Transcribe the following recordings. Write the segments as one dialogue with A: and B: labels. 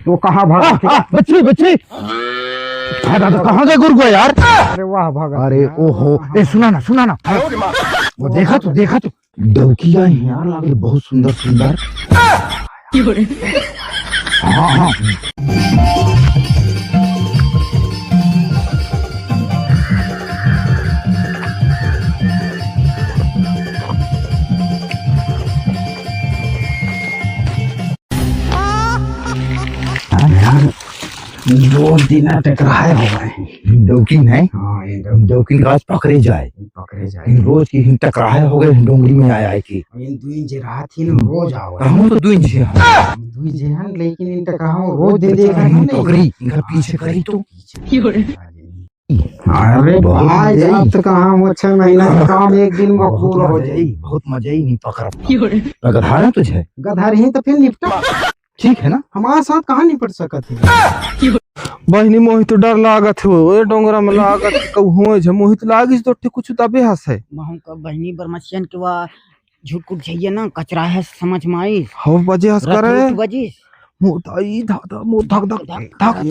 A: वो कहाँ भागा?
B: बच्ची बच्ची दादा कहाँ गए गुरु यार?
A: अरे वाह भागा।
B: अरे ओहो, सुना ना वो देखा तो डौकिया यार लगे बहुत सुंदर सुंदर। हाँ
A: दो दिन टकराए हो गए।
B: डौकिन है।
A: हाँ
B: डौकिन का आज पकड़े जाए रोज की टकराए हो गए। डोंगरी में आया है कि
A: दुई जे रात ही रोज आओ
B: हम तो दुई जी
A: दुई जे हन, लेकिन इन टकराओ रोज दे देगा
B: पकड़ी इनका पीछे करी तो।
A: अरे भाई अब तो कहाँ वो 6 महीना का काम एक दिन में पूरा हो जाए।
B: बहुत मजा ही नहीं पकड़ा। अगर हारा तुझे
A: गधार ही तो फिर निपटा।
B: ठीक है ना,
A: हमारे साथ कहाँ निपट सकत है।
C: बहनी मोहित डर लागत हो ओए डोंगरा में लागत कब होए छ मोहित लागिस तो कुछ तबे हस है।
D: महू का बहनी बरमसियन के वा झूठ कुछ चाहिए ना कचरा है समझ में आई।
C: हो बजे हस करे
D: बजिस
C: मोताई दादा मो धक धक धक
A: आज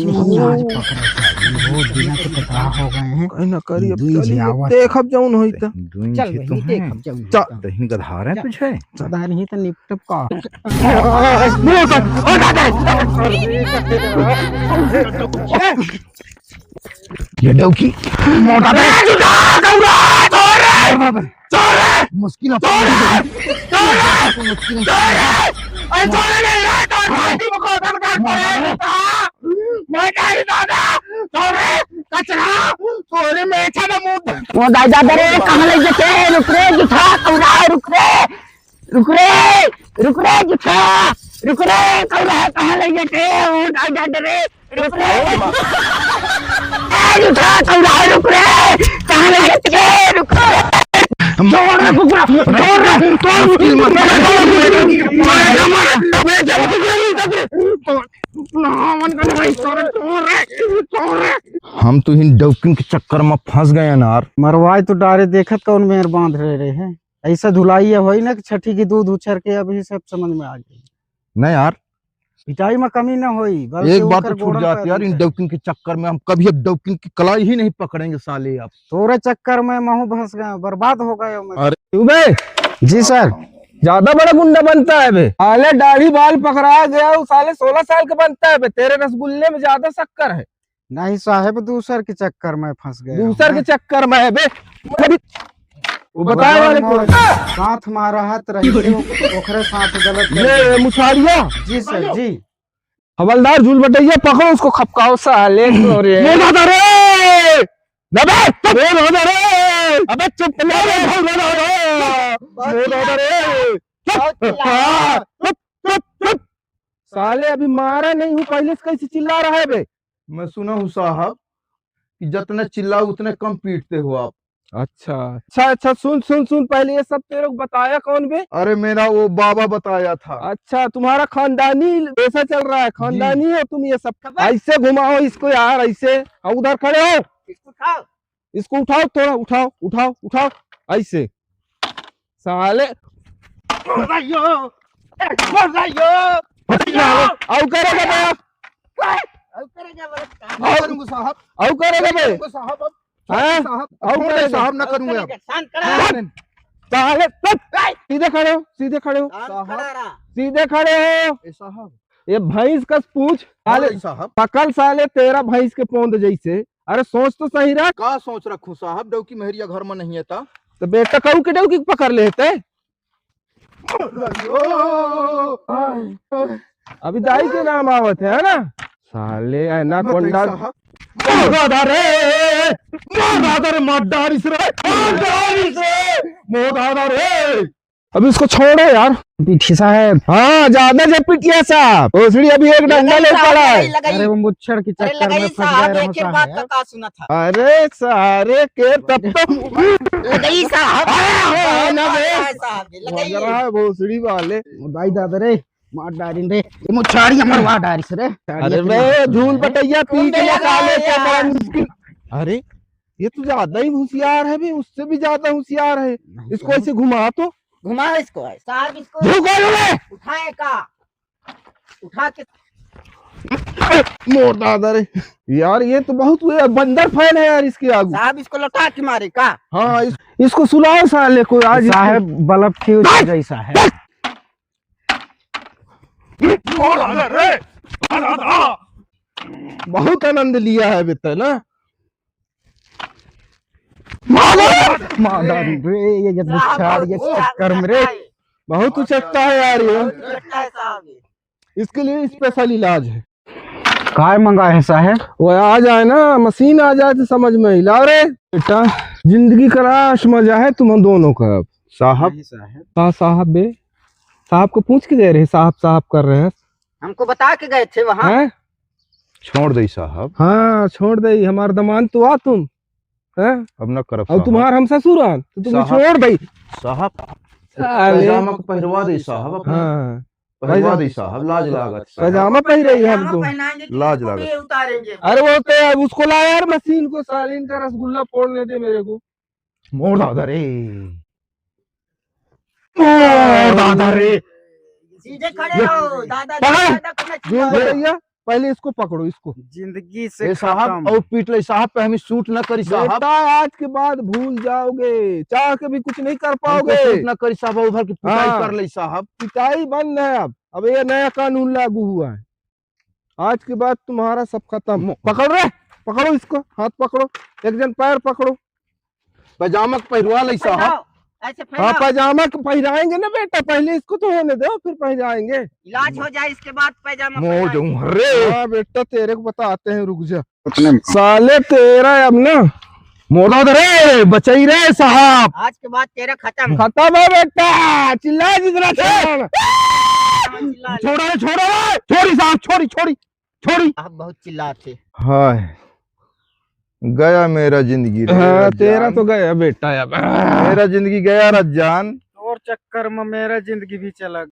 A: दिन के टकरा हो गए हैं।
C: कहीं ना करी अब
A: दुई
C: चली
A: जे आवत।
C: देख अब जाऊन होई त
D: चल बहनी देख अब जाऊं
C: चल
B: दही गधार है तुझे।
A: गधार ही तो निपटप का।
B: ये डौकी मोटा मुश्किल
D: वो दादा रे कहां ले जाते रुक रे जुठा कौड़ा रुक रे जुठा रुक रे कौड़ा कहां ले जाते वो दादा रे रुक रे जुठा कौड़ा रुक रे कहां ले जाते रुक रे छोड़ रे कुकरा छोड़ रे
B: हम तो इन डौकिन के चक्कर में फंस गए नार।
A: मरवाए तो डारे देखत कौन मेहर बांध रहे हैं। ऐसा धुलाई है वही ना कि छठी की दूध उछर के अभी सब समझ में आ गई।
B: नहीं यार
A: पिटाई में कमी ना होई।
B: एक बात तो छूट जाती यार, इन डौकिन के चक्कर में हम कभी अब डौकिन की कलाई ही नहीं पकड़ेंगे साले। अब
A: तोरे चक्कर में महू फंस गए, बर्बाद हो गए मैं।
C: अरे बे
A: जी सर।
C: ज्यादा बड़ा गुंडा बनता है बे। साले दाढ़ी बाल पकड़ा गया वो साले 16 साल का बनता है बे। तेरे रसगुल्ले में ज्यादा शक्कर है।
A: नहीं साहब दूसर के चक्कर में फंस गए।
C: दूसर के चक्कर में है बे। वो बताए वाले को
A: साथ मारा हाथ रही ओखरे साथ गलत
C: ये मुछारिया।
A: जी सर जी।
C: हवलदार झूल बटैया पकड़ो उसको खपकाओ साले तो रे अबे चुप साले अभी मारा नहीं हूँ पहले से कैसे चिल्ला रहा है बे।
B: मैं सुना हूँ साहब कि जितने चिल्लाओ उतने कम पीटते हो आप।
C: अच्छा सुन पहले ये सब तेरे को बताया कौन बे?
B: अरे मेरा वो बाबा बताया था।
C: अच्छा तुम्हारा खानदानी ऐसा चल रहा है, खानदानी हो तुम ये सब। ऐसे घुमाओ इसको यार ऐसे। उधर खड़े हो इसको उठाओ थोड़ा उठाओ ऐसे साले आओ करेगा
B: साहब ना करूंगा
C: साले सीधे खड़े हो सीधे खड़े हो
B: साहब।
C: ये भैंस का पूछ साले
B: साहब
C: पकड़ साले तेरा भैंस के पौंद जैसे। अरे सोच तो सही रहा।
B: का सोच रखू साहब, डौकी मेहरिया घर में नहीं है था
C: तो बेटा कहू के डौकी पकड़ लेते। अभी दाई के नाम आवत है ना साले ऐना कोंडा अभी इसको छोड़ो यार।
A: पीठी साहब।
C: हाँ ज्यादा जब पिटिया साहब ओसड़ी अभी एक डंडा ले पड़ा है।
A: अरे वो मुच्छर के चक्कर में फंस गए
D: एक बात का का सुना था।
C: अरे सारे के तब तो
D: लगई साहब
C: भोसड़ी वाले
A: भाई दादा रे मार डारी रे मुच्छारी मरवा डारी से रे।
C: अरे वे झूल बटैया पीट ले साले के बड़ा मुश्किल। अरे ये तो ज्यादा ही होशियार है भी, उससे भी ज्यादा होशियार है। इसको ऐसे घुमा तो
D: घुमा इसको साहब इसको
C: झुको रे
D: उठा उठाए का उठा के
C: मोर दादा रे यार, ये तो बहुत हुए बंदर फैल है यार इसके आगू।
D: साहब इसको लौटा के मारे का।
C: हाँ इसको सुलाओ साले को आज।
A: साहब बल्ब फ्यूज जैसा है।
C: बहुत आनंद लिया है बेटा ना।
A: मादारी रे, ये जब छाड़ ये चक्कर में रे।
C: बहुत उचकता है यार ये,
D: लगता है साहब ये।
C: इसके लिए स्पेशल इलाज है।
A: काय मंगा है साहब?
C: वो आ जाए ना, मशीन आ जाए तो समझ में ही ला रे बेटा। जिंदगी का राश मजा है तुम दोनों का। अब साहब
A: साहब
C: साहब बे साहब को पूछ के गए रहे, साहब साहब कर रहे हैं।
D: हमको बता के गए थे वहाँ।
C: हैं?
B: छोड़ दे साहब,
C: हाँ छोड़ दे, हमार दमान तो आ तुम हैं।
B: अब न करब
C: और तुम्हार हम ससुर आन तो तुम
B: साहब।
C: छोड़ दे।
B: साहब
C: साले।
B: पैजामा को पहरवा दे साहब, अपना
C: हाँ
B: पहरवा दे साहब, लाज लागत साहब।
C: पैजामा पहन रही है हम तो।
D: पहनाएंगे कि
B: लाज
D: इसको
B: लागत।
D: भी उतारेंगे।
C: अरे वो तो उसको ला यार मशीन को, सालीन का रसगुल्ला फोड़ने दे मेरे को।
B: मोर दादा रे, मोर दादा रे।
D: सीधे खड़े हो दादा
C: पकड़।
D: दादा को न
C: जो
D: चिल्लाओ।
C: भैया पहले इसको पकड़ो, इसको
A: जिंदगी से
B: ए साहब
A: खत्म।
B: और पीट ले साहब पे, हमें सूट न करी साहब।
C: बेटा आज के बाद भूल जाओगे, चाह के भी कुछ नहीं कर
B: हमको
C: पाओगे।
B: सूट न करी साहब, उधर की पिटाई
C: हाँ।
B: कर ले साहब।
C: पिटाई बंद है अब ये नया कानून लागू हुआ है। आज के बाद तुम्हारा सब खत्म। पकड़ रहे, पकड़ो इसको, हाथ पकड़ो, एक जन पैर पकड़ो,
B: पैजामा को पहरवा ले साहब।
D: फैलाओ, ऐसे
C: हाँ
D: फैलाओ।
C: पैजामा को पहनाएंगे ना बेटा, पहले इसको तो होने दो फिर पहनाएंगे।
D: इलाज हो जाए इसके बाद पैजामा
B: मोर
D: पहनाएंगे।
B: दूं रे।
C: हाँ बेटा तेरे को बताते हैं, रुक जा साले तेरा अब ना।
B: मोर दादा रे, बचाई रे साहब।
D: आज के बाद तेरा खत्म।
C: खत्म है बेटा, चिल्ला जितना चिल्लाना।
D: चिल्ला ले।
B: छोड़ा रे, छोड़ा रे, छोड़ी साहब, छोड़ी छोड़ी छोड़ी।
D: आप बहुत चिल्लाते।
B: हाय गया मेरा जिंदगी रे,
C: हाँ
B: रज्जान।
C: तेरा तो गया बेटा अब।
B: मेरा जिंदगी गया रज्जान।
A: और चक्कर में मेरा जिंदगी भी चला